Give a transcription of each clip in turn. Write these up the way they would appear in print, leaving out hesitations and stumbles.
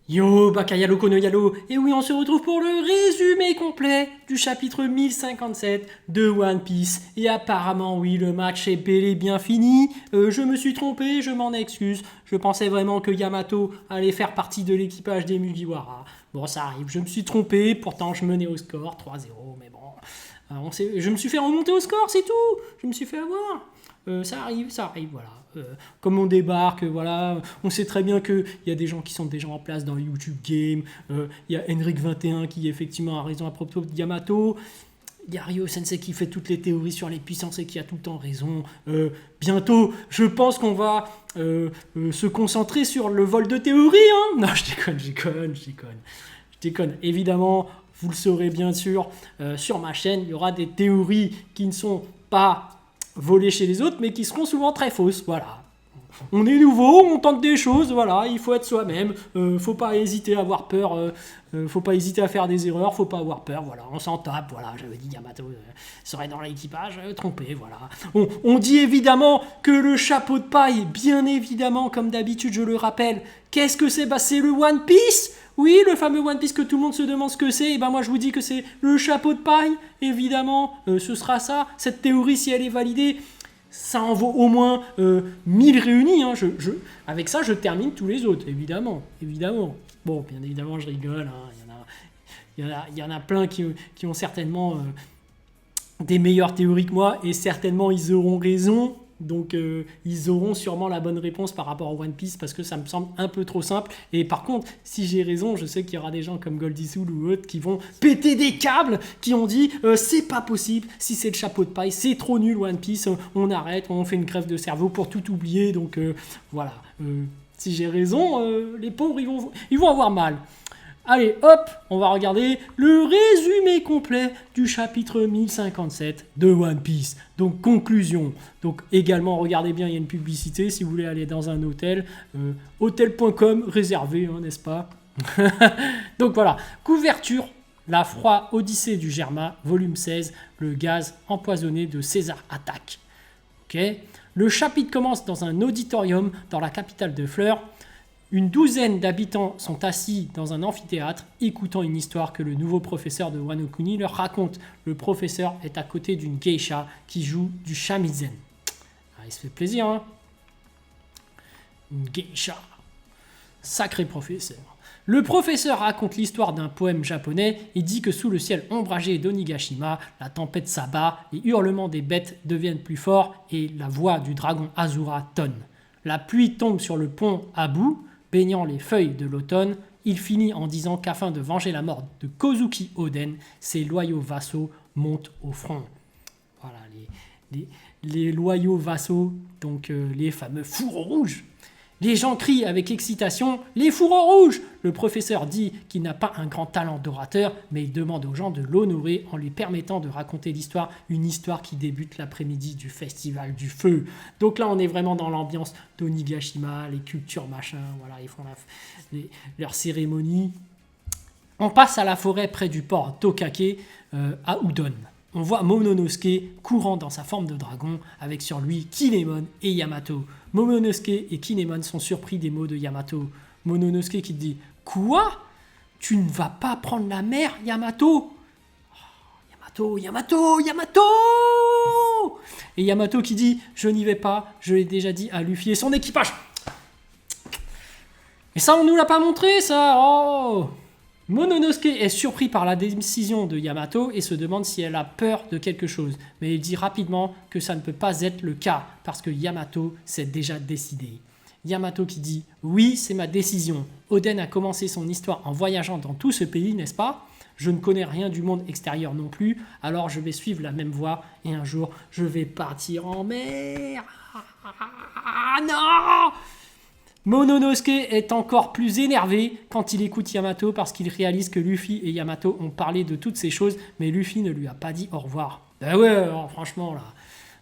Yo, Bakayalo Kono Yalo, et oui, on se retrouve pour le résumé complet du chapitre 1057 de One Piece. Et apparemment, oui, le match est bel et bien fini. Je me suis trompé, je m'en excuse. Je pensais vraiment que Yamato allait faire partie de l'équipage des Mugiwara. Bon, ça arrive, je me suis trompé, pourtant je menais au score 3-0, mais bon. Je me suis fait remonter au score, c'est tout. Je me suis fait avoir. Ça arrive, voilà. Comme on débarque, voilà, on sait très bien qu'il y a des gens qui sont déjà en place dans YouTube Game. Il y a Henrik21 qui effectivement a raison à propos de Yamato. Il y a Ryo Sensei qui fait toutes les théories sur les puissances et qui a tout le temps raison. Bientôt, je pense qu'on va se concentrer sur le vol de théorie. Hein. Non, je déconne. Évidemment, vous le saurez bien sûr, sur ma chaîne, il y aura des théories qui ne sont pas volées chez les autres, mais qui seront souvent très fausses. Voilà. On est nouveau, on tente des choses, voilà, il faut être soi-même, faut pas hésiter à avoir peur, faut pas hésiter à faire des erreurs, faut pas avoir peur, voilà, on s'en tape, voilà, j'avais dit Yamato serait dans l'équipage, trompé, voilà. On dit évidemment que le chapeau de paille, bien évidemment, comme d'habitude je le rappelle, qu'est-ce que c'est ? Bah c'est le One Piece. Oui, le fameux One Piece que tout le monde se demande ce que c'est, et ben moi je vous dis que c'est le chapeau de paille, évidemment, ce sera ça, cette théorie si elle est validée, ça en vaut au moins 1000 réunis. Hein. Avec ça, je termine tous les autres, évidemment. Bon, bien évidemment, je rigole. Hein. Il y en a plein qui ont certainement des meilleures théories que moi, et certainement, ils auront raison. Donc, ils auront sûrement la bonne réponse par rapport à One Piece, parce que ça me semble un peu trop simple. Et par contre, si j'ai raison, je sais qu'il y aura des gens comme Goldie Soul ou autres qui vont péter des câbles, qui ont dit c'est pas possible, si c'est le chapeau de paille, c'est trop nul One Piece, on arrête, on fait une grève de cerveau pour tout oublier. Donc voilà, si j'ai raison, les pauvres ils vont avoir mal. Allez, hop, on va regarder le résumé complet du chapitre 1057 de One Piece. Donc, conclusion. Donc, également, regardez bien, il y a une publicité si vous voulez aller dans un hôtel. Hôtel.com, réservé, hein, n'est-ce pas? Donc, voilà. Couverture, la froid Odyssée du Germain, volume 16, le gaz empoisonné de César attaque. Ok. Le chapitre commence dans un auditorium dans la capitale de Fleur. Une douzaine d'habitants sont assis dans un amphithéâtre, écoutant une histoire que le nouveau professeur de Wano Kuni leur raconte. Le professeur est à côté d'une geisha qui joue du shamisen. Ah, il se fait plaisir, hein. Une geisha. Sacré professeur. Le professeur raconte l'histoire d'un poème japonais et dit que sous le ciel ombragé d'Onigashima, la tempête s'abat, les hurlements des bêtes deviennent plus forts et la voix du dragon Azura tonne. La pluie tombe sur le pont à bout, baignant les feuilles de l'automne. Il finit en disant qu'afin de venger la mort de Kozuki Oden, ses loyaux vassaux montent au front. Voilà, les loyaux vassaux, donc les fameux fourreaux rouges. Les gens crient avec excitation « Les fourreaux rouges !» Le professeur dit qu'il n'a pas un grand talent d'orateur, mais il demande aux gens de l'honorer en lui permettant de raconter l'histoire, une histoire qui débute l'après-midi du festival du feu. Donc là, on est vraiment dans l'ambiance d'Onigashima, les cultures machin, voilà, ils font leur cérémonie. On passe à la forêt près du port Tokake, à Udon. On voit Momonosuke courant dans sa forme de dragon, avec sur lui Kinemon et Yamato. Momonosuke et Kinemon sont surpris des mots de Yamato. Momonosuke qui dit « Quoi ? Tu ne vas pas prendre la mer, Yamato ?» Yamato !» Et Yamato qui dit « Je n'y vais pas, je l'ai déjà dit à Luffy et son équipage. » Mais ça, on nous l'a pas montré, ça. Oh. Momonosuke est surpris par la décision de Yamato et se demande si elle a peur de quelque chose. Mais il dit rapidement que ça ne peut pas être le cas parce que Yamato s'est déjà décidé. Yamato qui dit « Oui, c'est ma décision. Oden a commencé son histoire en voyageant dans tout ce pays, n'est-ce pas ? Je ne connais rien du monde extérieur non plus, alors je vais suivre la même voie et un jour, je vais partir en mer. Ah non !» Momonosuke est encore plus énervé quand il écoute Yamato parce qu'il réalise que Luffy et Yamato ont parlé de toutes ces choses, mais Luffy ne lui a pas dit au revoir. Ben ouais, alors, franchement là.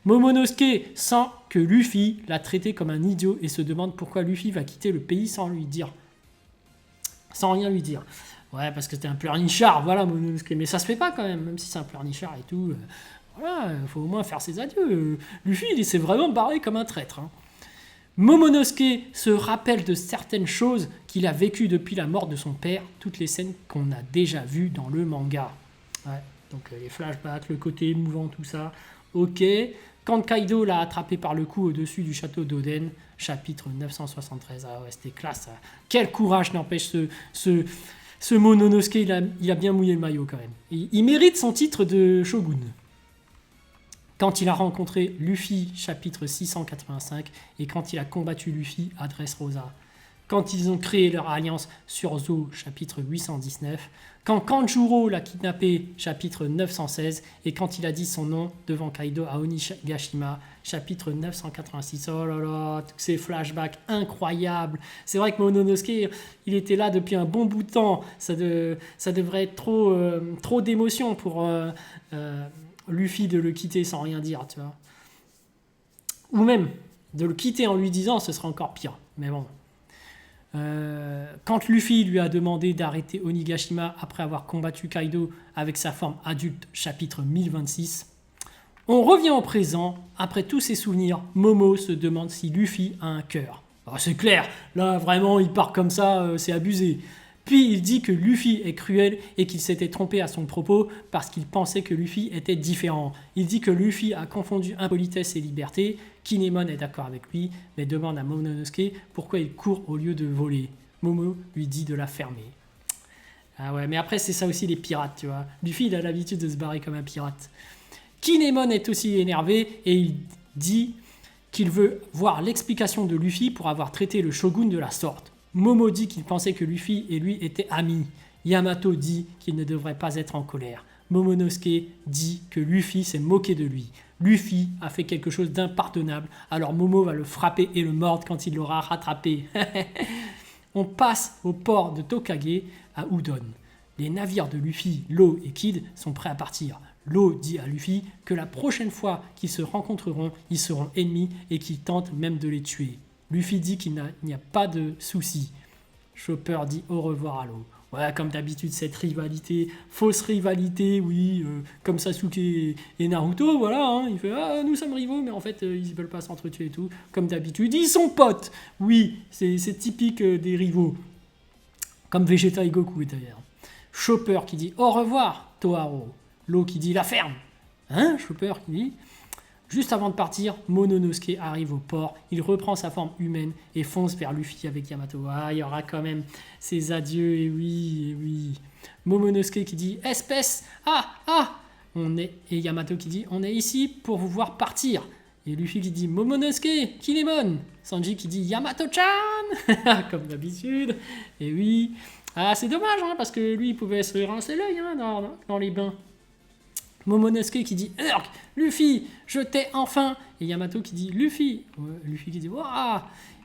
Momonosuke sent que Luffy l'a traité comme un idiot et se demande pourquoi Luffy va quitter le pays sans lui dire. Sans rien lui dire. Ouais, parce que c'était un pleurnichard, voilà Momonosuke. Mais ça se fait pas quand même si c'est un pleurnichard et tout. Voilà, faut au moins faire ses adieux. Luffy, il s'est vraiment barré comme un traître. Hein. Momonosuke se rappelle de certaines choses qu'il a vécues depuis la mort de son père, toutes les scènes qu'on a déjà vues dans le manga. Ouais, donc les flashbacks, le côté émouvant, tout ça. Ok. Quand Kaido l'a attrapé par le cou au-dessus du château d'Oden, chapitre 973. Ah ouais, c'était classe. Ça. Quel courage, n'empêche, ce Momonosuke, il a bien mouillé le maillot quand même. Il mérite son titre de shogun. Quand il a rencontré Luffy, chapitre 685, et quand il a combattu Luffy à Dressrosa. Quand ils ont créé leur alliance sur Zou, chapitre 819. Quand Kanjuro l'a kidnappé, chapitre 916. Et quand il a dit son nom devant Kaido à Onigashima, chapitre 986. Oh là là, tous ces flashbacks incroyables. C'est vrai que Momonosuke, il était là depuis un bon bout de temps. Ça devrait être trop d'émotions pour Luffy de le quitter sans rien dire, tu vois. Ou même de le quitter en lui disant, ce serait encore pire. Mais bon. Quand Luffy lui a demandé d'arrêter Onigashima après avoir combattu Kaido avec sa forme adulte, chapitre 1026, on revient au présent. Après tous ces souvenirs, Momo se demande si Luffy a un cœur. Oh, c'est clair, là vraiment il part comme ça, c'est abusé. Puis il dit que Luffy est cruel et qu'il s'était trompé à son propos parce qu'il pensait que Luffy était différent. Il dit que Luffy a confondu impolitesse et liberté. Kinemon est d'accord avec lui, mais demande à Momonosuke pourquoi il court au lieu de voler. Momo lui dit de la fermer. Ah ouais, mais après c'est ça aussi les pirates, tu vois. Luffy il a l'habitude de se barrer comme un pirate. Kinemon est aussi énervé et il dit qu'il veut voir l'explication de Luffy pour avoir traité le shogun de la sorte. Momo dit qu'il pensait que Luffy et lui étaient amis. Yamato dit qu'il ne devrait pas être en colère. Momonosuke dit que Luffy s'est moqué de lui. Luffy a fait quelque chose d'impardonnable, alors Momo va le frapper et le mordre quand il l'aura rattrapé. On passe au port de Tokage à Udon. Les navires de Luffy, Law et Kid sont prêts à partir. Law dit à Luffy que la prochaine fois qu'ils se rencontreront, ils seront ennemis et qu'il tente même de les tuer. Luffy dit qu'il n'y a pas de souci. Chopper dit au revoir à Law. Ouais, comme d'habitude, cette rivalité, fausse rivalité, oui, comme Sasuke et Naruto, voilà, hein, il fait « Ah, nous sommes rivaux, mais en fait, ils ne veulent pas s'entretuer et tout. » Comme d'habitude, ils sont potes. Oui, c'est typique des rivaux. Comme Vegeta et Goku, d'ailleurs. Chopper qui dit « Au revoir, Toharo. » Law qui dit « La ferme. » Hein, Chopper qui dit... Juste avant de partir, Momonosuke arrive au port, il reprend sa forme humaine et fonce vers Luffy avec Yamato. Ah, il y aura quand même ces adieux, et oui, et oui. Momonosuke qui dit « Espèce, Et Yamato qui dit « On est ici pour vous voir partir. » Et Luffy qui dit « Momonosuke, Kinemon !» Sanji qui dit « Yamato-chan !» Comme d'habitude, et oui. Ah, c'est dommage, hein, parce que lui, il pouvait se rincer l'œil hein, dans les bains. Momonosuke qui dit « Urk, Luffy, je t'ai enfin !» Et Yamato qui dit « Luffy !» Luffy qui dit « Waouh !»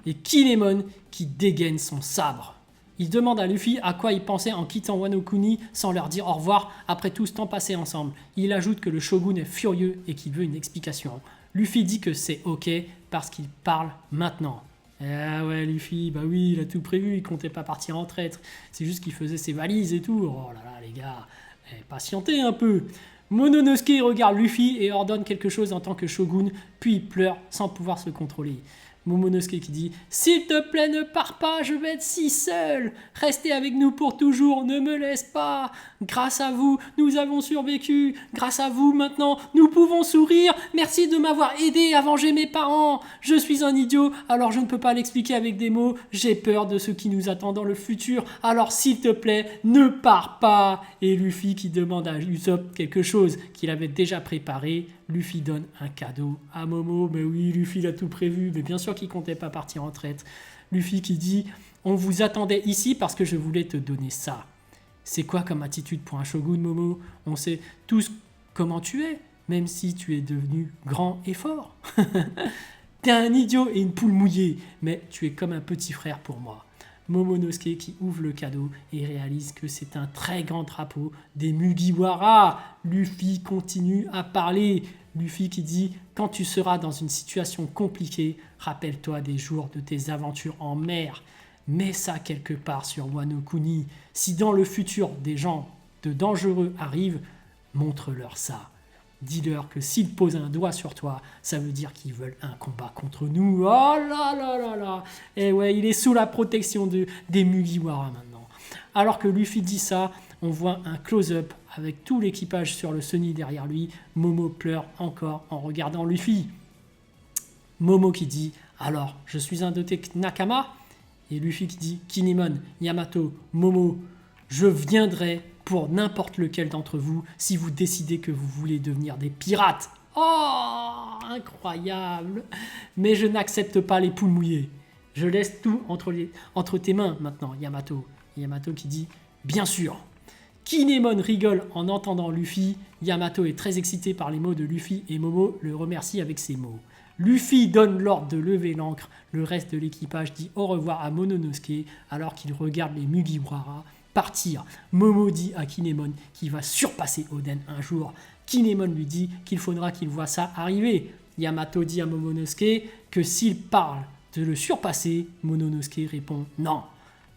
Et Kinemon qui dégaine son sabre. Il demande à Luffy à quoi il pensait en quittant Wano Kuni sans leur dire au revoir après tout ce temps passé ensemble. Il ajoute que le shogun est furieux et qu'il veut une explication. Luffy dit que c'est ok parce qu'il parle maintenant. Ah ouais, Luffy, bah oui, il a tout prévu, il comptait pas partir en traître. C'est juste qu'il faisait ses valises et tout. Oh là là, les gars, patientez un peu. Momonosuke regarde Luffy et ordonne quelque chose en tant que shogun, puis il pleure sans pouvoir se contrôler. Momonosuke qui dit « S'il te plaît, ne pars pas, je vais être si seul. Restez avec nous pour toujours, ne me laisse pas. Grâce à vous, nous avons survécu. Grâce à vous, maintenant, nous pouvons sourire. Merci de m'avoir aidé à venger mes parents. Je suis un idiot, alors je ne peux pas l'expliquer avec des mots. J'ai peur de ce qui nous attend dans le futur. Alors s'il te plaît, ne pars pas. » Et Luffy qui demande à Usopp quelque chose qu'il avait déjà préparé. Luffy donne un cadeau à Momo. Mais oui, Luffy il a tout prévu, mais bien sûr qu'il comptait pas partir en traite. Luffy qui dit « On vous attendait ici parce que je voulais te donner ça. » C'est quoi comme attitude pour un shogun, Momo? On sait tous comment tu es, même si tu es devenu grand et fort. T'es un idiot et une poule mouillée, mais tu es comme un petit frère pour moi. Momonosuke qui ouvre le cadeau et réalise que c'est un très grand drapeau des Mugiwara. Luffy continue à parler. Luffy qui dit « Quand tu seras dans une situation compliquée, rappelle-toi des jours de tes aventures en mer. Mets ça quelque part sur Wano Kuni. Si dans le futur des gens de dangereux arrivent, montre-leur ça. » Dis-leur que s'ils posent un doigt sur toi, ça veut dire qu'ils veulent un combat contre nous. Oh là là là là. Et ouais, il est sous la protection des Mugiwara maintenant. Alors que Luffy dit ça, on voit un close-up avec tout l'équipage sur le Sunny derrière lui. Momo pleure encore en regardant Luffy. Momo qui dit « Alors, je suis un de tes Nakama ?» Et Luffy qui dit « Kinemon, Yamato, Momo, je viendrai pour n'importe lequel d'entre vous si vous décidez que vous voulez devenir des pirates. » Oh, incroyable. Mais je n'accepte pas les poules mouillées. Je laisse tout entre tes mains maintenant, Yamato. Yamato qui dit « Bien sûr !» Kinemon rigole en entendant Luffy. Yamato est très excité par les mots de Luffy et Momo le remercie avec ses mots. Luffy donne l'ordre de lever l'ancre. Le reste de l'équipage dit au revoir à Mononosuke alors qu'il regarde les Mugiwara partir. Momo dit à Kinemon qu'il va surpasser Oden un jour. Kinemon lui dit qu'il faudra qu'il voie ça arriver. Yamato dit à Momonosuke que s'il parle de le surpasser, Mononosuke répond non.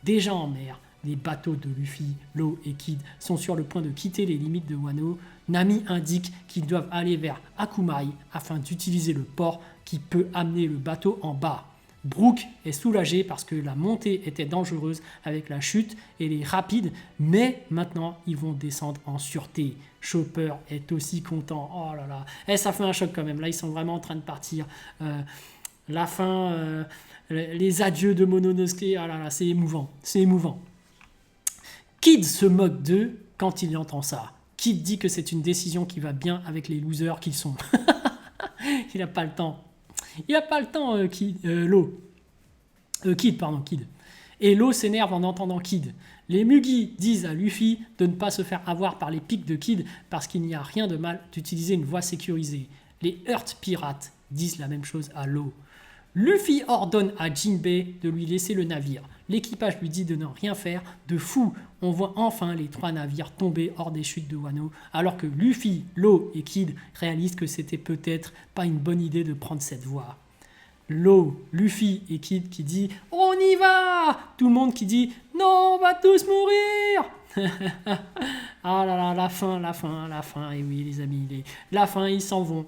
Déjà en mer, les bateaux de Luffy, Law et Kid sont sur le point de quitter les limites de Wano. Nami indique qu'ils doivent aller vers Akumai afin d'utiliser le port qui peut amener le bateau en bas. Brook est soulagé parce que la montée était dangereuse avec la chute et les rapides, mais maintenant ils vont descendre en sûreté. Chopper est aussi content. Oh là là, ça fait un choc quand même. Là ils sont vraiment en train de partir. La fin, les adieux de Mononosuke, ah là là, c'est émouvant, c'est émouvant. Kid se moque d'eux quand il entend ça. Kid dit que c'est une décision qui va bien avec les losers qu'ils sont. Il n'a pas le temps. Il n'a pas le temps, Kid. Et Law s'énerve en entendant Kid. Les Mugi disent à Luffy de ne pas se faire avoir par les pics de Kid parce qu'il n'y a rien de mal d'utiliser une voie sécurisée. Les Hurt Pirates disent la même chose à Law. Luffy ordonne à Jinbei de lui laisser le navire. L'équipage lui dit de ne rien faire. De fou, on voit enfin les 3 navires tomber hors des chutes de Wano, alors que Luffy, Law et Kid réalisent que c'était peut-être pas une bonne idée de prendre cette voie. Law, Luffy et Kid qui dit « On y va !» Tout le monde qui dit « Non, on va tous mourir !» Ah là là, la fin, et oui les amis, la fin, ils s'en vont.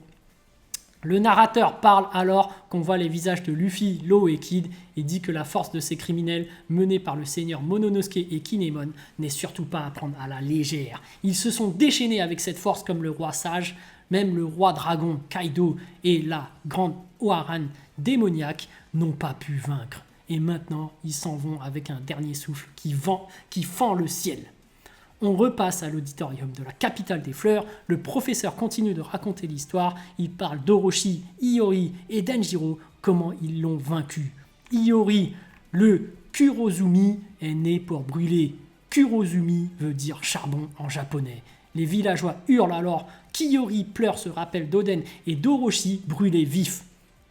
Le narrateur parle alors qu'on voit les visages de Luffy, Law et Kid et dit que la force de ces criminels menés par le seigneur Mononosuke et Kinemon n'est surtout pas à prendre à la légère. Ils se sont déchaînés avec cette force comme le roi sage, même le roi dragon Kaido et la grande Oharan démoniaque n'ont pas pu vaincre. Et maintenant, ils s'en vont avec un dernier souffle qui fend le ciel. On repasse à l'auditorium de la capitale des fleurs. Le professeur continue de raconter l'histoire. Il parle d'Orochi, Iori et Denjiro, comment ils l'ont vaincu. Iori, le Kurozumi, est né pour brûler. Kurozumi veut dire charbon en japonais. Les villageois hurlent alors qu'Iori pleure se rappelle d'Oden et d'Orochi brûlés vifs.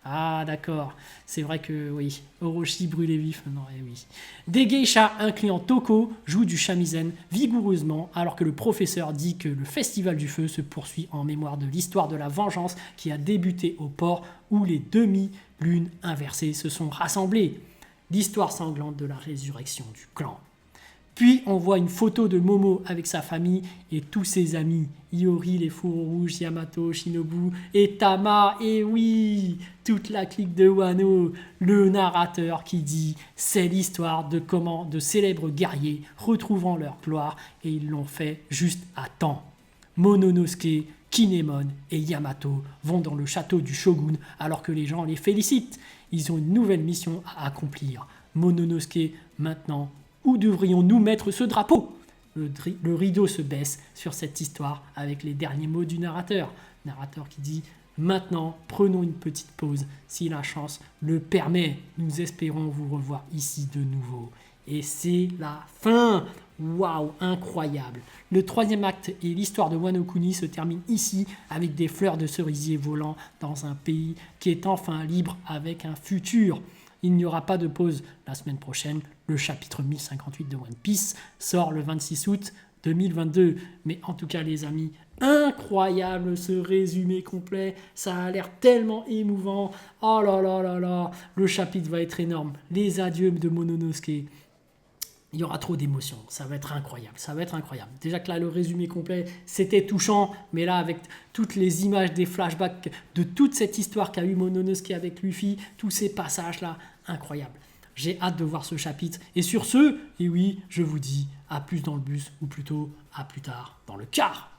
Ah d'accord, c'est vrai que oui, Orochi brûlé vif, non, oui. Des geishas incluant Toko jouent du shamisen vigoureusement alors que le professeur dit que le festival du feu se poursuit en mémoire de l'histoire de la vengeance qui a débuté au port où les demi-lunes inversées se sont rassemblées. L'histoire sanglante de la résurrection du clan. Puis on voit une photo de Momo avec sa famille et tous ses amis. Iori, les fourreaux rouges, Yamato, Shinobu et Tama. Et oui, toute la clique de Wano. Le narrateur qui dit « C'est l'histoire de comment de célèbres guerriers retrouvant leur gloire et ils l'ont fait juste à temps. » Mononosuke, Kinemon et Yamato vont dans le château du shogun alors que les gens les félicitent. Ils ont une nouvelle mission à accomplir. Mononosuke, maintenant, où devrions-nous mettre ce drapeau ? Le rideau se baisse sur cette histoire avec les derniers mots du narrateur. Narrateur qui dit « Maintenant, prenons une petite pause. Si la chance le permet, nous espérons vous revoir ici de nouveau. » Et c'est la fin. Waouh, incroyable. Le 3e acte et l'histoire de Wano Kuni se termine ici avec des fleurs de cerisier volant dans un pays qui est enfin libre avec un futur. Il n'y aura pas de pause la semaine prochaine. Le chapitre 1058 de One Piece sort le 26 août 2022. Mais en tout cas, les amis, incroyable ce résumé complet. Ça a l'air tellement émouvant. Oh là là là là. Le chapitre va être énorme. Les adieux de Mononosuke. Il y aura trop d'émotions, ça va être incroyable, ça va être incroyable. Déjà que là, le résumé complet, c'était touchant, mais là, avec toutes les images, des flashbacks de toute cette histoire qu'a eu Mononosuke avec Luffy, tous ces passages-là, incroyables. J'ai hâte de voir ce chapitre. Et sur ce, et oui, je vous dis à plus dans le bus, ou plutôt à plus tard dans le car.